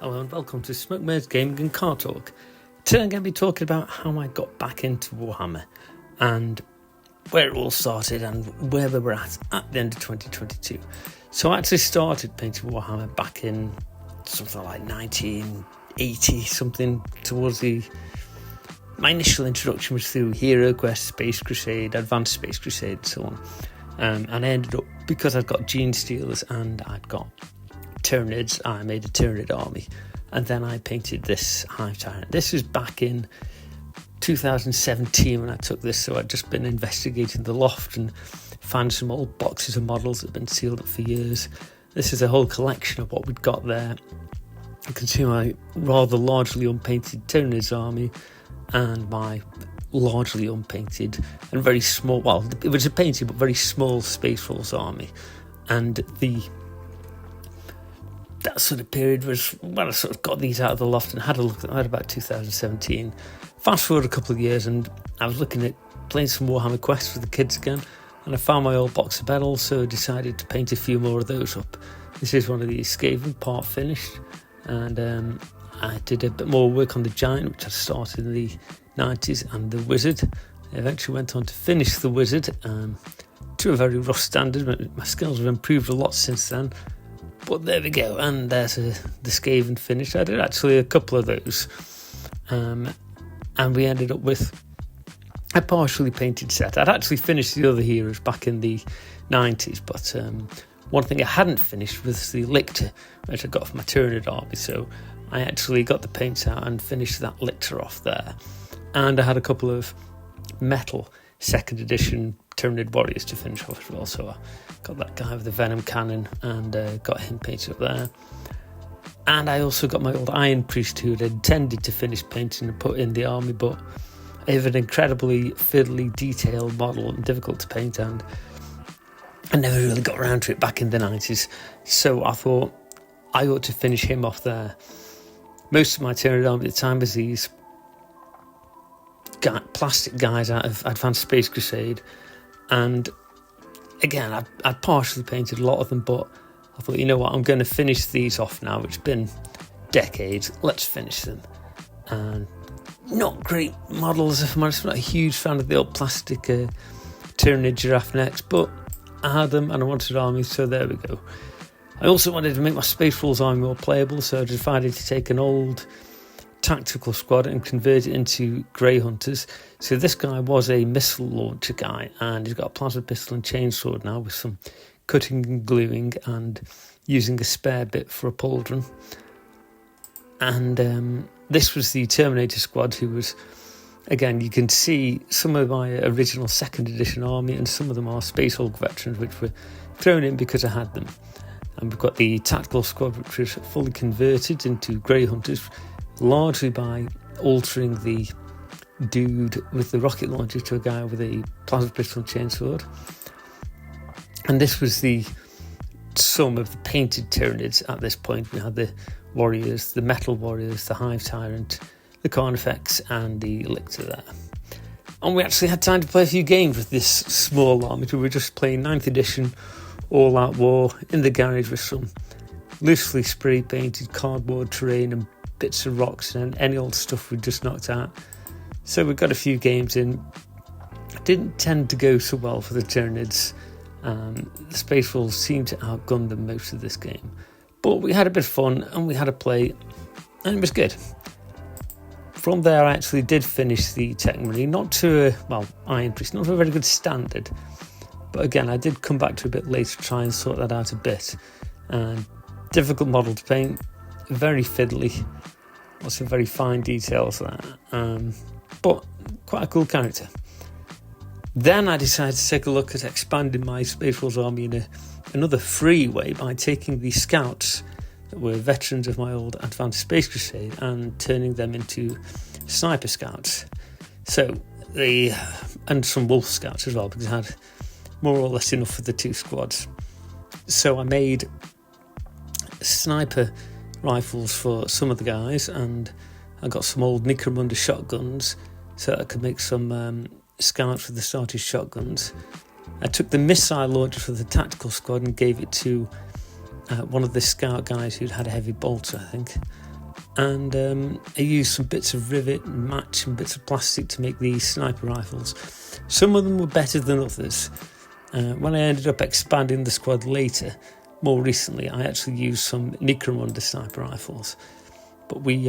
Hello and welcome to Smoke Mare's Gaming and Car Talk. Today I'm going to be talking about how I got back into Warhammer and where it all started and where we were at the end of 2022. So I actually started painting Warhammer back in something like 1980 something, towards my initial introduction was through Hero Quest, Space Crusade, Advanced Space Crusade and so on. And I ended up, because I'd got Gene Stealers and I'd got Tyranids, I made a Tyranid army, and then I painted this Hive Tyrant. This was back in 2017 when I took this, so I'd just been investigating the loft and found some old boxes of models that had been sealed up for years. This is a whole collection of what we'd got there. You can see my rather largely unpainted Tyranids army and my largely unpainted and very small, well, it was a painted but very small Space Wolves army. And that sort of period was when I sort of got these out of the loft and had a look at that about 2017. Fast forward a couple of years and I was looking at playing some Warhammer Quest for the kids again, and I found my old box of medals, so I decided to paint a few more of those up. This is one of the Skaven, part finished, and I did a bit more work on the Giant, which I started in the 90s, and the Wizard. I eventually went on to finish the Wizard to a very rough standard, but my skills have improved a lot since then. But there we go, and there's the Skaven finish. I did actually a couple of those, and we ended up with a partially painted set. I'd actually finished the other heroes back in the 90s, but one thing I hadn't finished was the Lictor, which I got from my Tyranid army, so I actually got the paints out and finished that Lictor off there. And I had a couple of metal 2nd edition Tyranid warriors to finish off as well, so I got that guy with the Venom cannon and got him painted up there. And I also got my old Iron Priest, who had intended to finish painting and put in the army, but I have an incredibly fiddly detailed model and difficult to paint, and I never really got around to it back in the 90s, so I thought I ought to finish him off there. Most of my Tyranid army at the time was these plastic guys out of Advanced Space Crusade, and again I'd partially painted a lot of them, but I thought, you know what, I'm going to finish these off now. It's been decades, let's finish them. And not great models, if I'm honest. I'm not a huge fan of the old plastic Tyranid giraffe necks, but I had them and I wanted armies, so there we go. I also wanted to make my Space Wolves army more playable, so I decided to take an old tactical squad and convert it into Grey Hunters. So this guy was a missile launcher guy, and he's got a plasma pistol and chainsword now with some cutting and gluing and using a spare bit for a pauldron. And this was the Terminator squad, who was, again, you can see some of my original 2nd edition army, and some of them are Space Hulk veterans which were thrown in because I had them. And we've got the tactical squad, which was fully converted into Grey Hunters, largely by altering the dude with the rocket launcher to a guy with a plasma pistol and chainsword. And this was the sum of the painted Tyranids at this point. We had the warriors, the metal warriors, the Hive Tyrant, the Carnifex, and the Lictor there. And we actually had time to play a few games with this small army. We were just playing 9th edition all-out war in the garage with some loosely spray-painted cardboard terrain and bits of rocks and any old stuff we just knocked out. So we got a few games in. It didn't tend to go so well for the Tyranids. The Space Wolves seemed to outgun them most of this game. But we had a bit of fun and we had a play, and it was good. From there I actually did finish the Tech Marine, not to Iron Priest, not to a very good standard. But again, I did come back to a bit later to try and sort that out a bit. Difficult model to paint, very fiddly, lots of very fine details there, but quite a cool character. Then I decided to take a look at expanding my Space Wolves army in another free way by taking the scouts that were veterans of my old Advanced Space Crusade and turning them into sniper scouts. And some wolf scouts as well, because I had more or less enough for the 2 squads. So I made sniper rifles for some of the guys, and I got some old Necromunda shotguns so I could make some scouts for the started shotguns. I took the missile launcher for the tactical squad and gave it to one of the scout guys who'd had a heavy bolter, I think. and I used some bits of rivet and match and bits of plastic to make these sniper rifles. Some of them were better than others. When I ended up expanding the squad later, more recently, I actually used some Necromunda sniper rifles. But we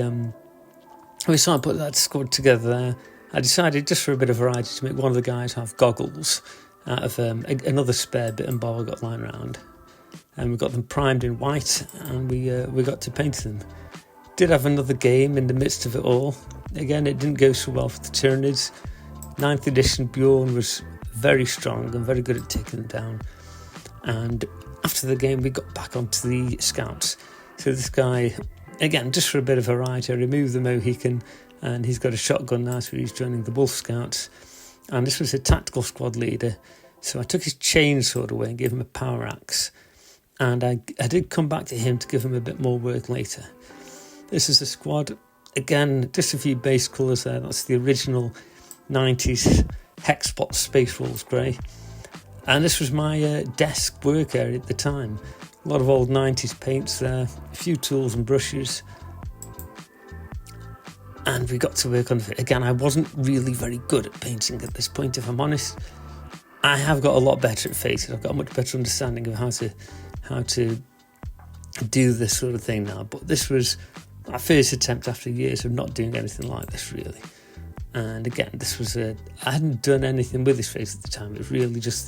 started putting that squad together there. I decided, just for a bit of variety, to make one of the guys have goggles out of another spare bit and ball I got lying around. And we got them primed in white, and we got to paint them. Did have another game in the midst of it all. Again, it didn't go so well for the Tyranids. 9th edition Bjorn was very strong and very good at taking them down. And after the game, we got back onto the scouts. So this guy, again, just for a bit of variety, I removed the Mohican, and he's got a shotgun now, so he's joining the Wolf Scouts. And this was a tactical squad leader. So I took his chainsword away and gave him a power axe. And I did come back to him to give him a bit more work later. This is a squad. Again, just a few base colours there. That's the original 90s Hexbot Space Wolves grey. And this was my desk work area at the time. A lot of old 90s paints there, a few tools and brushes. And we got to work on it. Again, I wasn't really very good at painting at this point, if I'm honest. I have got a lot better at faces. I've got a much better understanding of how to do this sort of thing now. But this was my first attempt after years of not doing anything like this, really. And again, this was I hadn't done anything with this face at the time. It was really just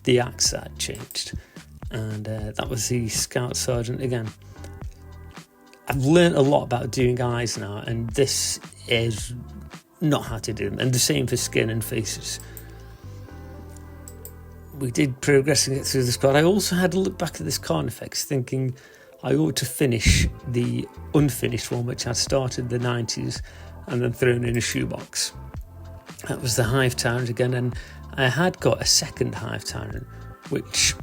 the axe that had changed. And that was the Scout Sergeant again. I've learned a lot about doing eyes now, and this is not how to do them. And the same for skin and faces. We did progress and get through the squad. I also had a look back at this Carnifex, thinking I ought to finish the unfinished one, which I'd started in the 90s and then thrown in a shoebox. That was the Hive Tyrant again, and I had got a second Hive Tyrant, which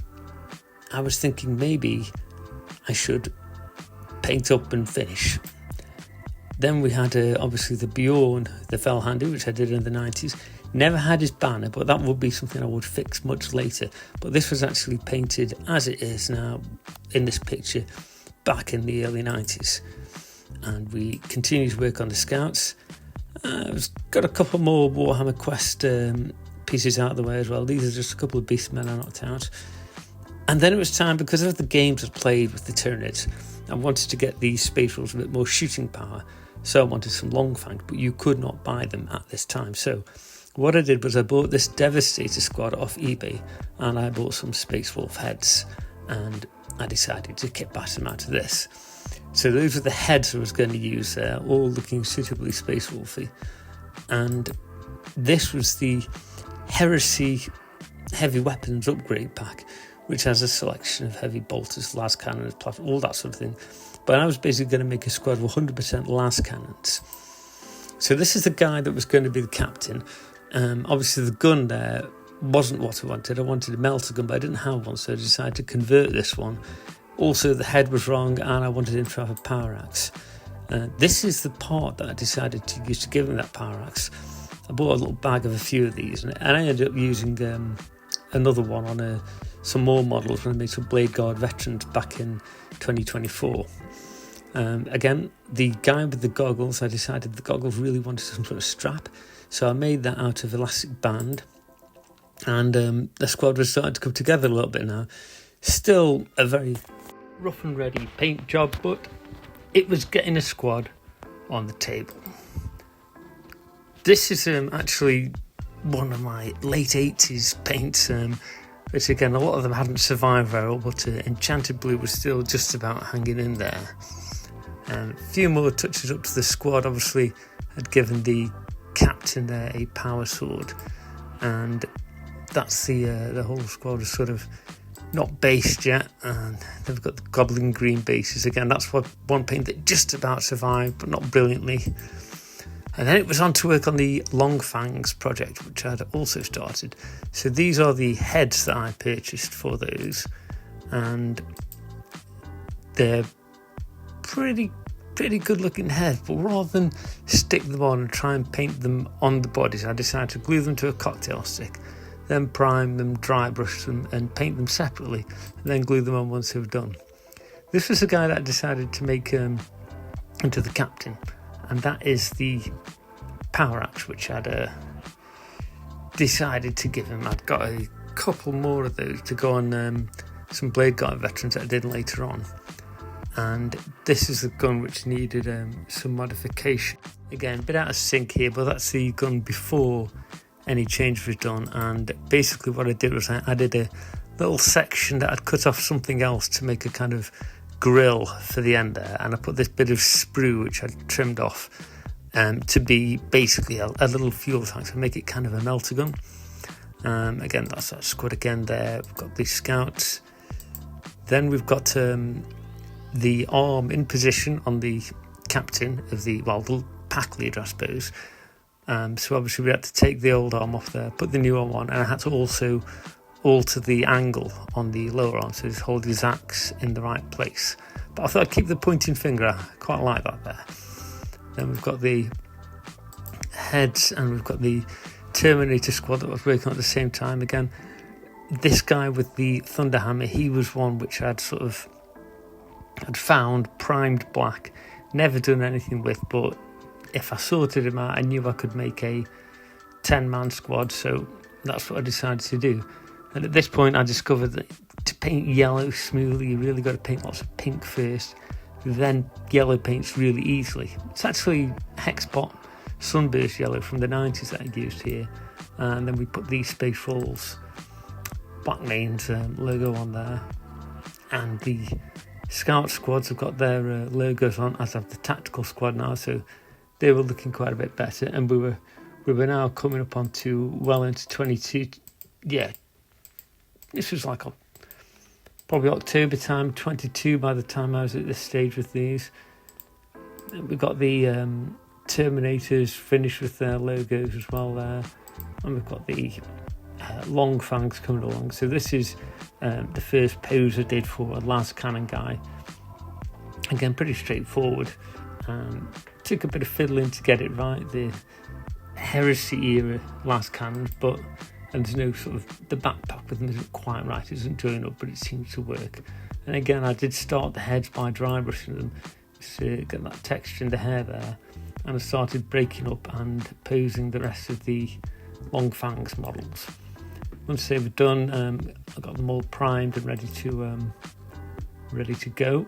I was thinking maybe I should paint up and finish. Then we had obviously the Bjorn, the Fellhander, which I did in the 90s. Never had his banner, but that would be something I would fix much later. But this was actually painted as it is now in this picture back in the early 90s. And we continued to work on the Scouts. I've got a couple more Warhammer Quest pieces out of the way as well. These are just a couple of Beastmen I knocked out. And then it was time, because of the games I've played with the Tyranids, I wanted to get these Space Wolves a bit more shooting power. So I wanted some long fangs, but you could not buy them at this time. So what I did was I bought this Devastator squad off eBay, and I bought some Space Wolf heads, and I decided to kit bash them out of this. So those were the heads I was going to use there, all looking suitably Space Wolfy. And this was the Heresy Heavy Weapons upgrade pack, which has a selection of heavy bolters, las cannons, all that sort of thing. But I was basically going to make a squad of 100% las cannons. So this is the guy that was going to be the captain. Obviously the gun there wasn't what I wanted. I wanted a melter gun, but I didn't have one, so I decided to convert this one. Also, the head was wrong, and I wanted him to have a power axe. This is the part that I decided to use to give him that power axe. I bought a little bag of a few of these, and I ended up using another one on some more models when I made some Blade Guard veterans back in 2024. Again, the guy with the goggles, I decided the goggles really wanted some sort of strap, so I made that out of elastic band, and the squad was starting to come together a little bit now. Still a very rough and ready paint job, but it was getting a squad on the table. This is actually one of my late 80s paints, which again, a lot of them hadn't survived very well, but Enchanted Blue was still just about hanging in there. A few more touches up to the squad. Obviously had given the captain there a power sword, and that's the whole squad is sort of not based yet, and they've got the Goblin Green bases again. That's one paint that just about survived, but not brilliantly. And then it was on to work on the Long Fangs project, which I'd also started. So these are the heads that I purchased for those, and they're pretty good looking heads, but rather than stick them on and try and paint them on the bodies, I decided to glue them to a cocktail stick, then prime them, dry brush them, and paint them separately, and then glue them on once they were done. This was the guy that decided to make into the captain, and that is the power axe which I'd decided to give him. I'd got a couple more of those to go on some Blade Guard veterans that I did later on, and this is the gun which needed some modification. Again, a bit out of sync here, but that's the gun before any change was done. And basically what I did was I added a little section that I'd cut off something else to make a kind of grill for the end there, and I put this bit of sprue which I'd trimmed off to be basically a little fuel tank, to make it kind of a melter gun. Again, that's that squad again there. We've got the scouts, then we've got the arm in position on the captain of the pack leader, I suppose. So obviously we had to take the old arm off there, put the new arm on, and I had to also alter the angle on the lower arm, so just hold his axe in the right place. But I thought I'd keep the pointing finger, I quite like that there. Then we've got the heads, and we've got the Terminator squad that I was working on at the same time. Again, this guy with the Thunderhammer, he was one which I'd found primed black, never done anything with, but if I sorted him out I knew I could make a 10-man squad, so that's what I decided to do. And at this point I discovered that to paint yellow smoothly you really got to paint lots of pink first, then yellow paints really easily. It's actually Hexbot Sunburst yellow from the 90s that I used here, and then we put the Space Rolls Black Mains logo on there, and the Scout squads have got their logos on, as have the Tactical squad now, so they were looking quite a bit better. And we were now coming up onto well into 22. Yeah, this was like probably October time, 22 by the time I was at this stage with these. We got the Terminators finished with their logos as well there, and we've got the Long Fangs coming along. So this is the first pose I did for a las cannon guy. Again, pretty straightforward. Took a bit of fiddling to get it right, the Heresy era las cannons, and there's no sort of, the backpack with them isn't quite right, it isn't joined up, but it seems to work. And again, I did start the heads by dry brushing them to get that texture in the hair there, and I started breaking up and posing the rest of the Long Fangs models. Once they were done, I got them all primed and ready to go.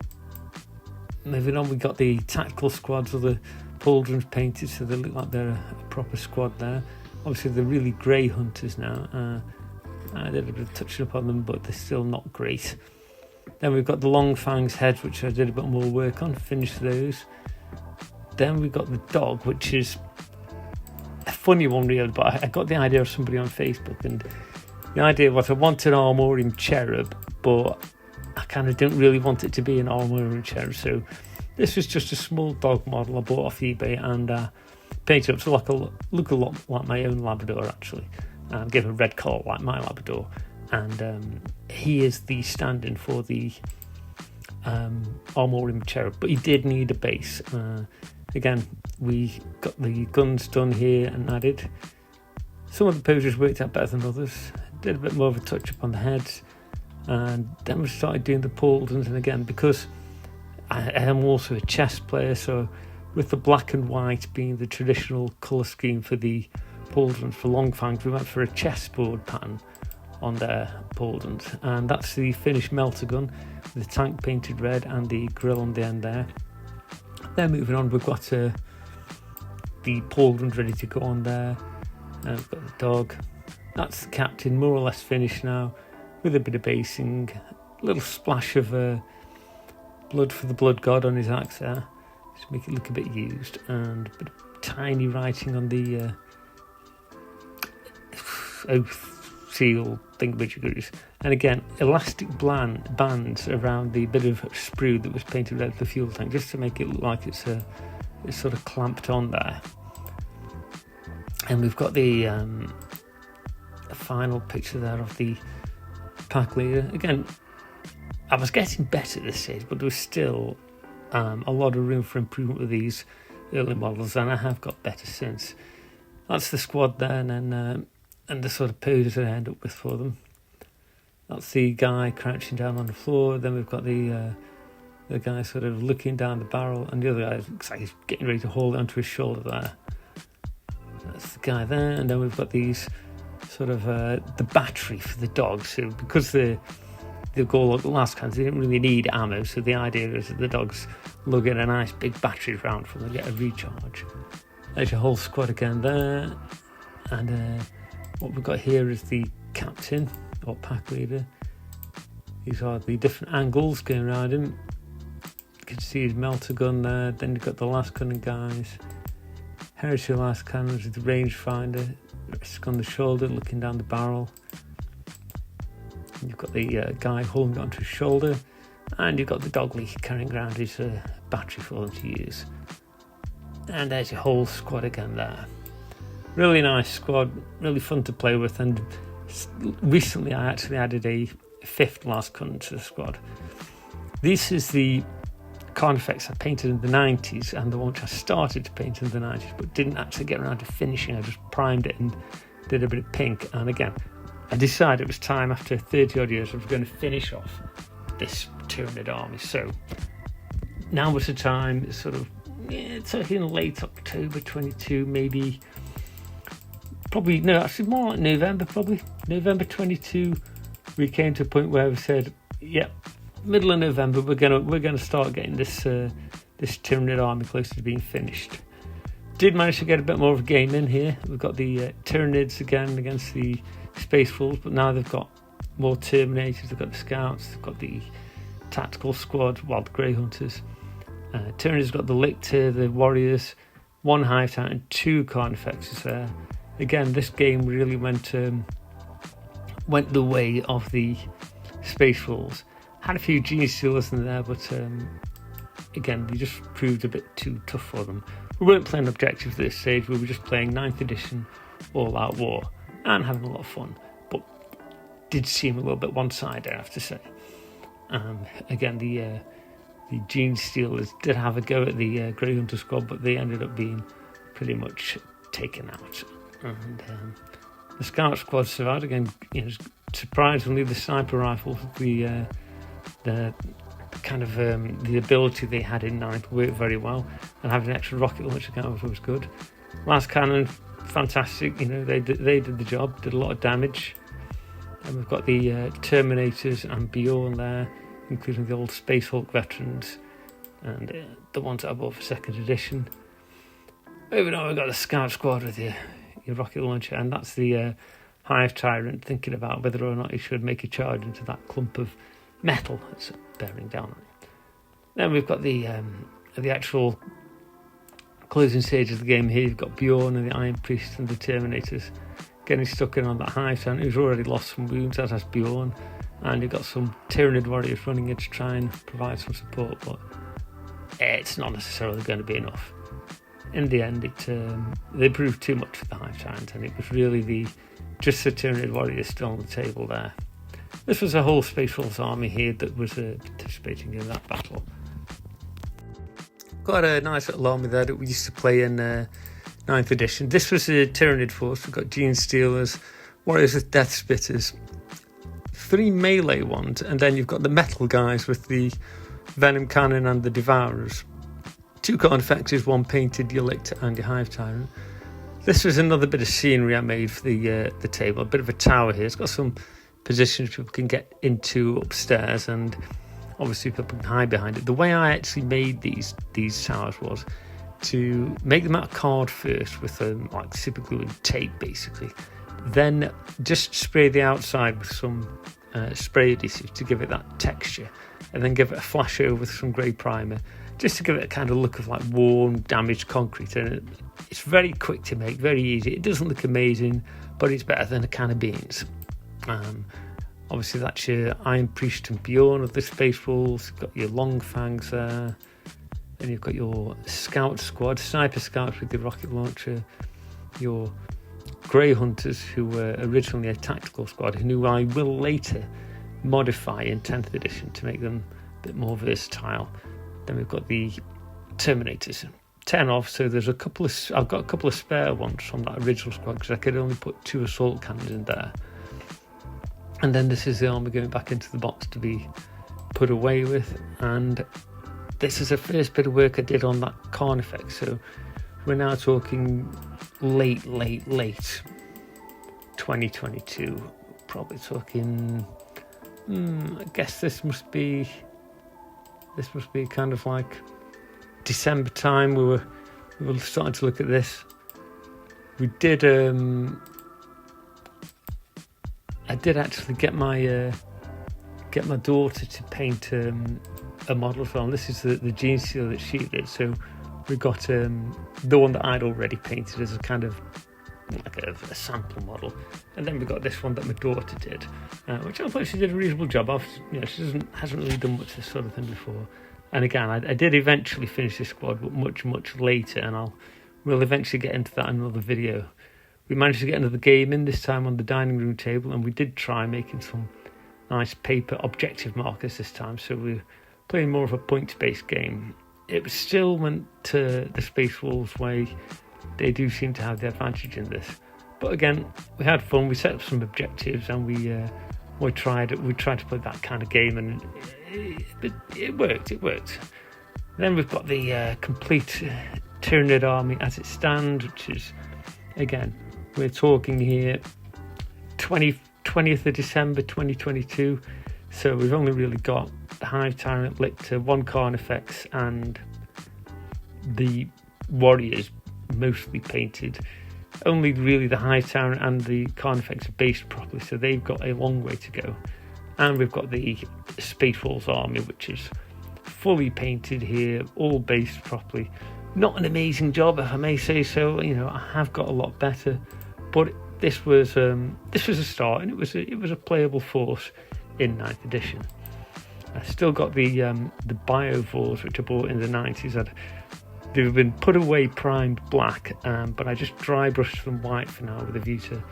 Moving on, we got the Tactical squads, or the pauldrons painted so they look like they're a proper squad there. Obviously they're really grey hunters now. I did a bit of touching up on them, but they're still not great. Then we've got the Long Fangs heads, which I did a bit more work on, finished those. Then we've got the dog, which is a funny one really, but I got the idea of somebody on Facebook, and the idea was I wanted an Armorium cherub, but I kind of didn't really want it to be an Armorium cherub, so this was just a small dog model I bought off eBay and painted up to look a lot like my own Labrador actually, and give a red collar like my Labrador. And he is the stand-in for the Armorium cherub, but he did need a base. Again, we got the guns done here and added. Some of the poses worked out better than others. Did a bit more of a touch-up on the heads, and then we started doing the pauldrons. And again, because I am also a chess player, so with the black and white being the traditional colour scheme for the pauldrons for Long Fangs, we went for a chessboard pattern on their pauldrons, and that's the finished melter gun with the tank painted red and the grill on the end there. Then moving on, we've got the pauldrons ready to go on there, and we've got the dog. That's the captain, more or less finished now, with a bit of basing, a little splash of blood for the blood god on his axe there, just make it look a bit used, and a bit of tiny writing on the oath seal thingamajiggeries. And again, elastic bands around the bit of sprue that was painted red for the fuel tank, just to make it look like it's sort of clamped on there. And we've got the final picture there of the pack leader. Again, I was getting better at this stage, but there was still a lot of room for improvement with these early models, and I have got better since. That's the squad there, and the sort of poses that I end up with for them. That's the guy crouching down on the floor. Then we've got the The guy sort of looking down the barrel, and the other guy looks like he's getting ready to hold onto his shoulder there. That's the guy there, and then we've got these sort of the battery for the dogs. So because the last cans, they didn't really need ammo, so the idea is that the dogs lug in a nice big battery round for them to get a recharge. There's your whole squad again there, and what we've got here is the captain or pack leader. These are the different angles going around him. You can see his melter gun there. Then you've got the last cannon guys, Heritage last cannons with the rangefinder, risk on the shoulder, looking down the barrel. You've got the guy holding onto his shoulder, and you've got the dogly carrying around his battery for them to use. And there's your whole squad again there. Really nice squad, really fun to play with, and recently I actually added a 5th last cannon to the squad. This is the Carnifex I painted in the 90s, and the one which I started to paint in the 90s but didn't actually get around to finishing. I just primed it and did a bit of pink, and again I decided it was time, after 30 odd years, I was going to finish off this Tyranid army. So now was the time. It's sort of, it's like in late October 22, maybe, probably, no, actually more like November, probably November 22. We came to a point where we said, yeah, middle of November, we're gonna start getting this Tyranid army closer to being finished. Did manage to get a bit more of a game in here. We've got the Tyranids again against the Space Wolves, but now they've got more Terminators. They've got the Scouts, they've got the Tactical Squad, Wild Grey Hunters. Tyranids got the Lictor, the Warriors, 1 Hive Titan, 2 Carnifexes there. Again, this game really went the way of the Space Wolves. Had a few Gene Stealers in there, but again, they just proved a bit too tough for them. We weren't playing objectives at this stage, we were just playing 9th edition all-out war and having a lot of fun, but did seem a little bit one-sided, I have to say. Again, the Gene Stealers did have a go at the Grey Hunter squad, but they ended up being pretty much taken out. And the Scout squad survived again. Surprisingly, the sniper rifles, the kind of the ability they had in 9th worked very well, and having an extra rocket launcher cannon was good. Last cannon, fantastic. They did the job, did a lot of damage. And we've got the Terminators and Bjorn there, including the old Space Hulk veterans and the ones that I bought for 2nd edition. Moving on, we've got the Scout squad with your rocket launcher, and that's the Hive Tyrant thinking about whether or not he should make a charge into that clump of metal that's bearing down on it. Then we've got the actual closing stage of the game here. You've got Bjorn and the Iron Priest and the Terminators getting stuck in on that Hive Tyrant, who's already lost some wounds, as has Bjorn. And you've got some Tyranid warriors running in to try and provide some support, but it's not necessarily going to be enough. In the end, they proved too much for the Hive Tyrant, and it was really just the Tyranid warriors still on the table there. This was a whole Space Wolves army here that was participating in that battle. Got a nice little army there that we used to play in 9th edition. This was a Tyranid force. We've got Gene Stealers, warriors with Death Spitters, 3 melee ones, and then you've got the metal guys with the Venom Cannon and the Devourers. 2 Carnifexes, 1 painted, your Lictor and your Hive Tyrant. This was another bit of scenery I made for the table, a bit of a tower here. It's got some positions people can get into upstairs, and obviously people can hide behind it. The way I actually made these towers was to make them out of card first with like super glue and tape, basically. Then just spray the outside with some spray adhesive to give it that texture, and then give it a flash over with some grey primer, just to give it a kind of look of like worn, damaged concrete. And it's very quick to make, very easy. It doesn't look amazing, but it's better than a can of beans. Obviously that's your Iron Priest and Bjorn of the Space Wolves. You've got your Long Fangs there. Then you've got your Scout squad, Sniper Scouts with the rocket launcher. Your Grey Hunters, who were originally a tactical squad, who I will later modify in 10th edition to make them a bit more versatile. Then we've got the Terminators, 10 of, so there's I've got a couple of spare ones from that original squad because I could only put 2 assault cannons in there. And then this is the army going back into the box to be put away with, and this is the first bit of work I did on that Carnifex, so we're now talking late 2022. Probably talking, I guess this must be kind of like December time. We were starting to look at this. We did I did actually get my daughter to paint a model film. This is the Gene Seal that she did. So we got the one that I'd already painted as a kind of like a sample model, and then we got this one that my daughter did, which I thought she did a reasonable job of. She hasn't really done much of this sort of thing before. And again, I did eventually finish this squad, but much later, and we'll eventually get into that in another video. We managed to get another game in, this time on the dining room table, and we did try making some nice paper objective markers this time, so we were playing more of a points-based game. It still went to the Space Wolves way. They do seem to have the advantage in this, but again, we had fun. We set up some objectives, and we tried to play that kind of game, and it worked. Then we've got the complete Tyranid army as it stands, which is, again, we're talking here 20th of December 2022, so we've only really got the Hive Tyrant, Lictor, one Carnifex, and the Warriors mostly painted. Only really the Hive Tyrant and the Carnifex are based properly, so they've got a long way to go. And we've got the Space Wolves army, which is fully painted here, all based properly. Not an amazing job, if I may say so. I have got a lot better, but this was a start, and it was a playable force in 9th edition. I still got the Biovores, which I bought in the 90s. They've been put away primed black, but I just dry brushed them white for now with a view to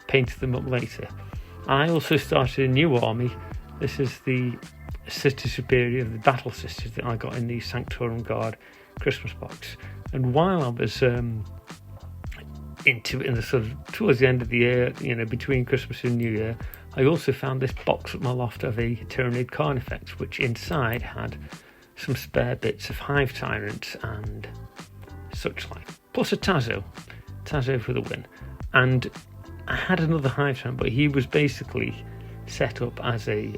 paint them up later. I also started a new army. This is the Sister Superior of the Battle Sisters that I got in the Sanctorum Guard Christmas box. And while I was into it in the sort of towards the end of the year, between Christmas and New Year, I also found this box at my loft of a Tyranid Carnifex, which inside had some spare bits of Hive Tyrants and such like, plus a Tazo for the win. And I had another Hive Tyrant, but he was basically set up as a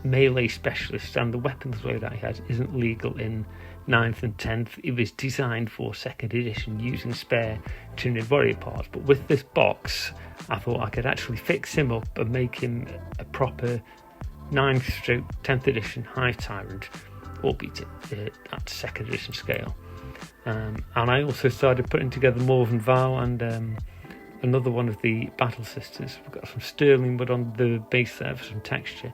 melee specialist, and the weapons load I had isn't legal in 9th and 10th. It was designed for 2nd edition using spare Tyranid warrior parts, but with this box I thought I could actually fix him up and make him a proper 9th/10th edition Hive Tyrant, albeit at 2nd edition scale. And I also started putting together Morven Val and another one of the Battle Sisters. We've got some sterling wood on the base there for some texture.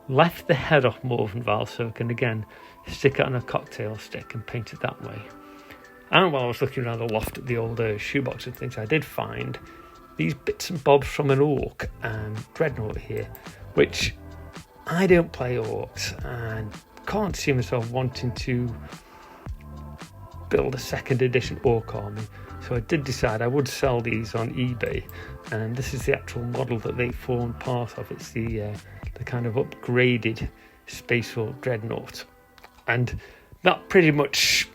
Left the head off Morven Val so I can again stick it on a cocktail stick and paint it that way. And while I was looking around the loft at the old shoebox of things, I did find these bits and bobs from an Orc Dreadnought here, which I don't play Orcs and can't see myself wanting to build a 2nd edition Orc army. So I did decide I would sell these on eBay, and this is the actual model that they form part of. It's the kind of upgraded Space Orc Dreadnought, and that pretty much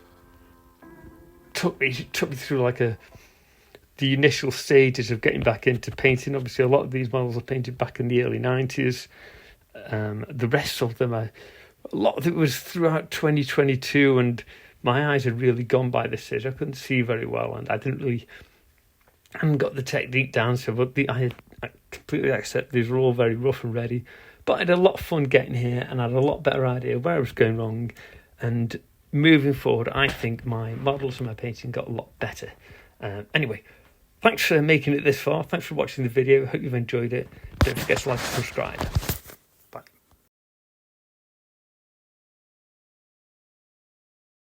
took me through like the initial stages of getting back into painting. Obviously, a lot of these models are painted back in the early 90s. The rest of them, a lot of it was throughout 2022, and my eyes had really gone by this stage. I couldn't see very well, and I hadn't got the technique down. So, but I completely accept these were all very rough and ready. But I had a lot of fun getting here, and I had a lot better idea where I was going wrong. And moving forward, I think my models and my painting got a lot better. Anyway, thanks for making it this far. Thanks for watching the video. Hope you've enjoyed it. Don't forget to like and subscribe.